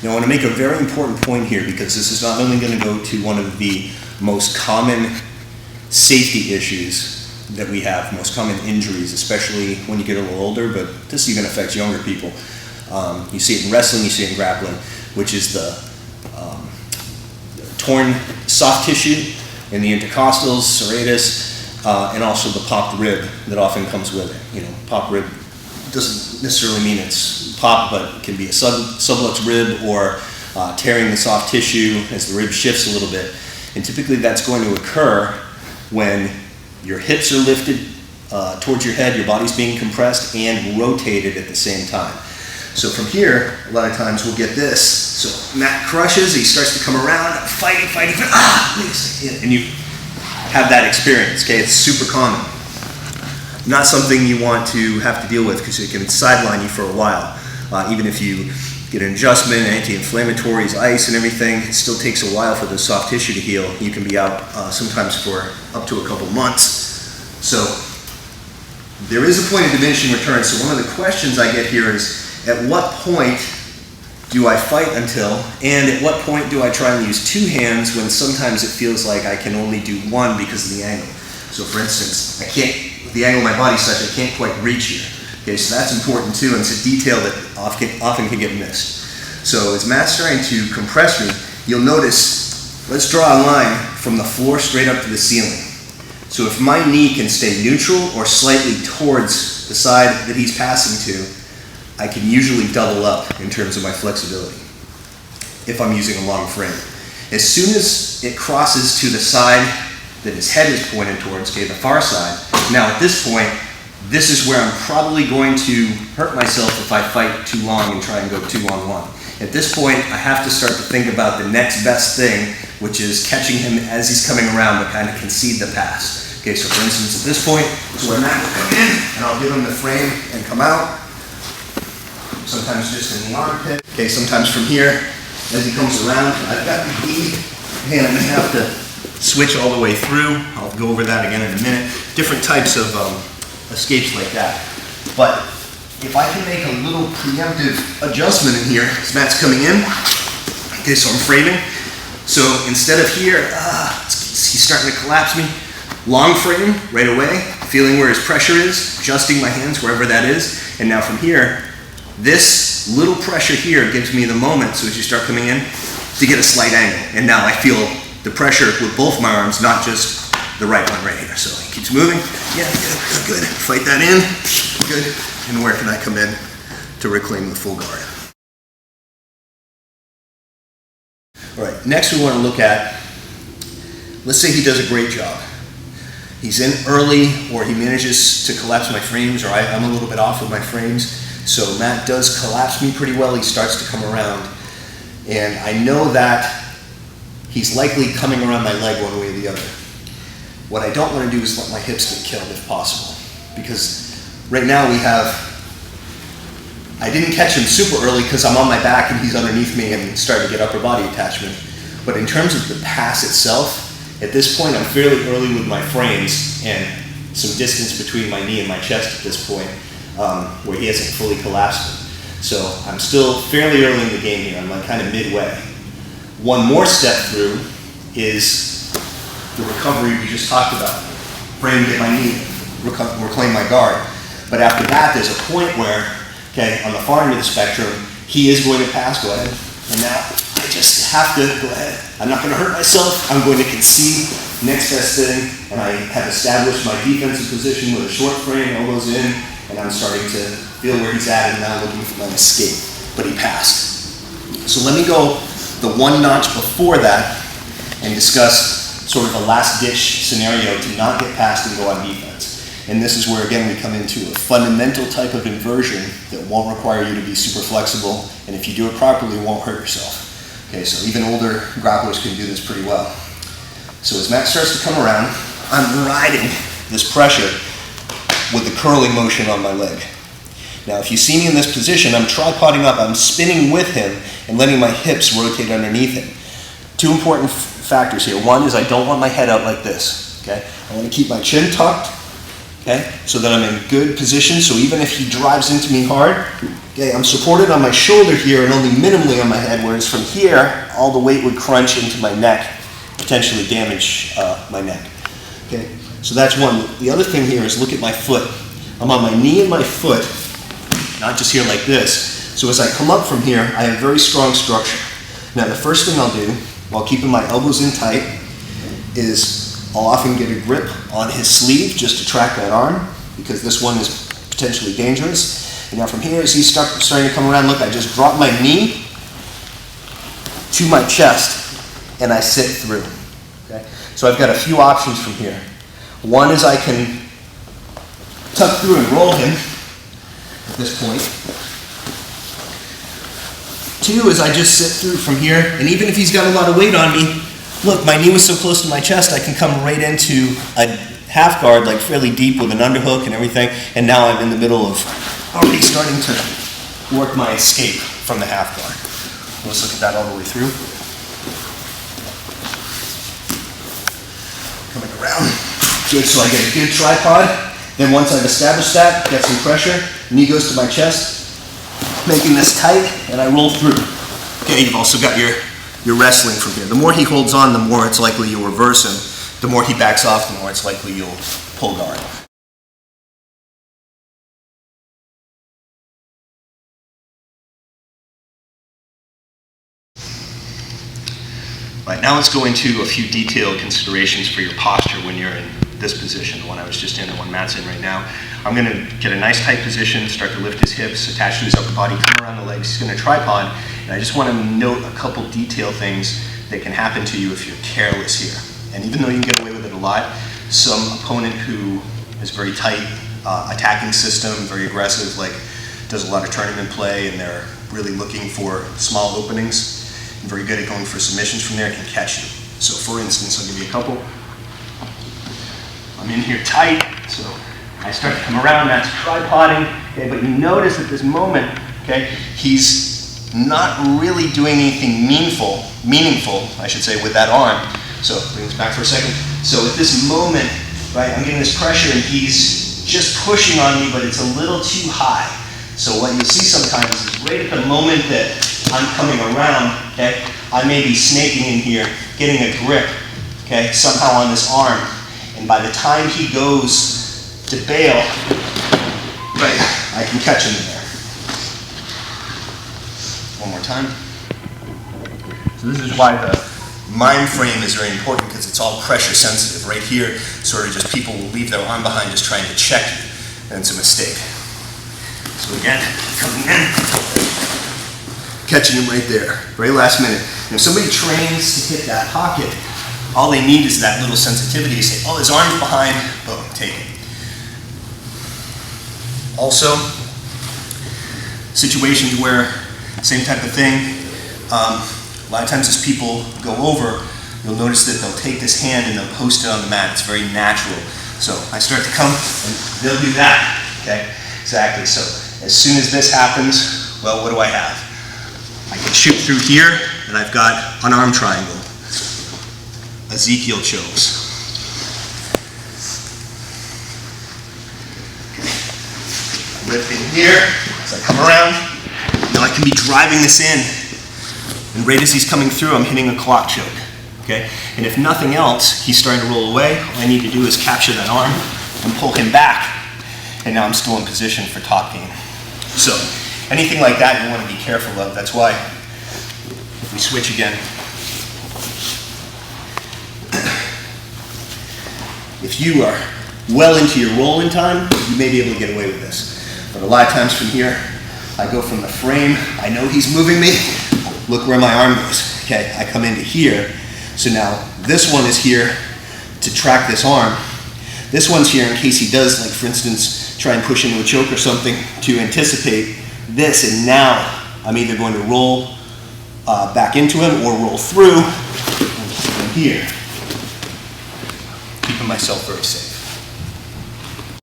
Now I want to make a very important point here, because this is not only going to go to one of the most common safety issues that we have, most common injuries, especially when you get a little older, but this even affects younger people. You see it in wrestling, you see it in grappling, which is the torn soft tissue in the intercostals, serratus, and also the popped rib that often comes with it. You know, popped rib doesn't necessarily mean it's popped, but it can be a sublux rib or tearing the soft tissue as the rib shifts a little bit. And typically that's going to occur when your hips are lifted towards your head, your body's being compressed and rotated at the same time. So from here, a lot of times we'll get this. So Matt crushes, he starts to come around, fighting, and you have that experience, okay? It's super common. Not something you want to have to deal with, because it can sideline you for a while. Even if you get an adjustment, anti-inflammatories, ice and everything, it still takes a while for the soft tissue to heal. You can be out sometimes for up to a couple months. So there is a point of diminishing returns. So one of the questions I get here is, at what point do I fight until, and at what point do I try and use two hands when sometimes it feels like I can only do one because of the angle? So for instance, the angle of my body is such I can't quite reach here. Okay, so that's important too, and it's a detail that often can get missed. So as Matt's starting to compress me, you'll notice, let's draw a line from the floor straight up to the ceiling. So if my knee can stay neutral or slightly towards the side that he's passing to, I can usually double up in terms of my flexibility if I'm using a long frame. As soon as it crosses to the side that his head is pointed towards, okay, the far side, now at this point, this is where I'm probably going to hurt myself if I fight too long and try and go 2-on-1. At this point, I have to start to think about the next best thing, which is catching him as he's coming around, but kind of concede the pass. Okay, so for instance, at this point, is where Matt will come in, and I'll give him the frame and come out. Sometimes just in the armpit. Okay, sometimes from here, as he comes around, I've got the key, and I'm gonna have to switch all the way through. I'll go over that again in a minute. Different types of escapes like that. But if I can make a little preemptive adjustment in here, as Matt's coming in, okay, so I'm framing. So instead of here, he's starting to collapse me, long frame right away, feeling where his pressure is, adjusting my hands wherever that is, and now from here, this little pressure here gives me the moment, so as you start coming in, to get a slight angle. And now I feel the pressure with both my arms, not just the right one right here. So he keeps moving. Yeah, good. Fight that in. Good. And where can I come in to reclaim the full guard? All right, next we want to look at, let's say he does a great job. He's in early, or he manages to collapse my frames, or I'm a little bit off with my frames. So Matt does collapse me pretty well. He starts to come around. And I know that he's likely coming around my leg one way or the other. What I don't want to do is let my hips get killed if possible. Because right now I didn't catch him super early because I'm on my back and he's underneath me and starting to get upper body attachment. But in terms of the pass itself, at this point I'm fairly early with my frames and some distance between my knee and my chest at this point, where he hasn't fully collapsed me. So I'm still fairly early in the game here. I'm like kind of midway. One more step through is the recovery we just talked about. Frame, get my knee, reclaim my guard. But after that, there's a point where, okay, on the far end of the spectrum, he is going to pass, go ahead. And now I just have to go ahead. I'm not going to hurt myself. I'm going to concede next best thing. And I have established my defensive position with a short frame, elbows in, and I'm starting to feel where he's at and now looking for my escape. But he passed. So let me go the one notch before that and discuss sort of a last-ditch scenario to not get past and go on defense. And this is where, again, we come into a fundamental type of inversion that won't require you to be super flexible, and if you do it properly, it won't hurt yourself. Okay, so even older grapplers can do this pretty well. So as Matt starts to come around, I'm riding this pressure with the curling motion on my leg. Now, if you see me in this position, I'm tripoding up, I'm spinning with him and letting my hips rotate underneath him. Two important factors here. One is I don't want my head out like this, okay? I want to keep my chin tucked, okay? So that I'm in good position, so even if he drives into me hard, Okay, I'm supported on my shoulder here and only minimally on my head, whereas from here, all the weight would crunch into my neck, potentially damage my neck. Okay, so that's one. The other thing here is look at my foot. I'm on my knee and my foot, not just here like this. So as I come up from here, I have very strong structure. Now the first thing I'll do, while keeping my elbows in tight, is I'll often get a grip on his sleeve just to track that arm, because this one is potentially dangerous. And now from here, as he's starting to come around, look, I just drop my knee to my chest and I sit through. Okay? So I've got a few options from here. One is I can tuck through and roll him at this point. Two is I just sit through from here, and even if he's got a lot of weight on me, look, my knee was so close to my chest, I can come right into a half guard, like fairly deep with an underhook and everything, and now I'm in the middle of already starting to work my escape from the half guard. Let's look at that all the way through. Coming around. Good, so I get a good tripod. Then once I've established that, get some pressure, knee goes to my chest, making this tight, and I roll through. Okay, you've also got your wrestling from here. The more he holds on, the more it's likely you'll reverse him. The more he backs off, the more it's likely you'll pull guard. Right, now let's go into a few detailed considerations for your posture when you're in this position, the one I was just in, the one Matt's in right now. I'm going to get a nice tight position, start to lift his hips, attach to his upper body, come around the legs. He's going to tripod, and I just want to note a couple detail things that can happen to you if you're careless here. And even though you can get away with it a lot, some opponent who is very tight, attacking system, very aggressive, like does a lot of tournament play, and they're really looking for small openings, and very good at going for submissions from there, can catch you. So for instance, I'll give you a couple. I'm in here tight, so I start to come around, that's tripoding, okay, but you notice at this moment, okay, he's not really doing anything meaningful, I should say, with that arm. So bring this back for a second. So at this moment, right, I'm getting this pressure and he's just pushing on me, but it's a little too high. So what you'll see sometimes is right at the moment that I'm coming around, okay, I may be snaking in here, getting a grip, okay, somehow on this arm. And by the time he goes to bail, right, I can catch him there. One more time. So this is why the mind frame is very important, because it's all pressure sensitive. Right here, sort of just people will leave their arm behind just trying to check you, and it's a mistake. So again, coming in, catching him right there, very last minute. And if somebody trains to hit that pocket, all they need is that little sensitivity to say, oh, his arm's behind, boom, take it. Also, situations where, same type of thing, a lot of times as people go over, you'll notice that they'll take this hand and they'll post it on the mat. It's very natural. So I start to come, and they'll do that, okay? Exactly, so as soon as this happens, well, what do I have? I can shoot through here, and I've got an arm triangle. Ezekiel chokes. I lift in here, as I come around, now I can be driving this in, and right as he's coming through, I'm hitting a clock choke, okay? And if nothing else, he's starting to roll away, all I need to do is capture that arm and pull him back, and now I'm still in position for top game. So, anything like that you want to be careful of. That's why, if we switch again, if you are well into your roll-in time, you may be able to get away with this. But a lot of times from here, I go from the frame, I know he's moving me, look where my arm goes, okay? I come into here, so now this one is here to track this arm. This one's here in case he does, like for instance, try and push into a choke or something to anticipate this, and now I'm either going to roll back into him or roll through from here. Keeping myself very safe.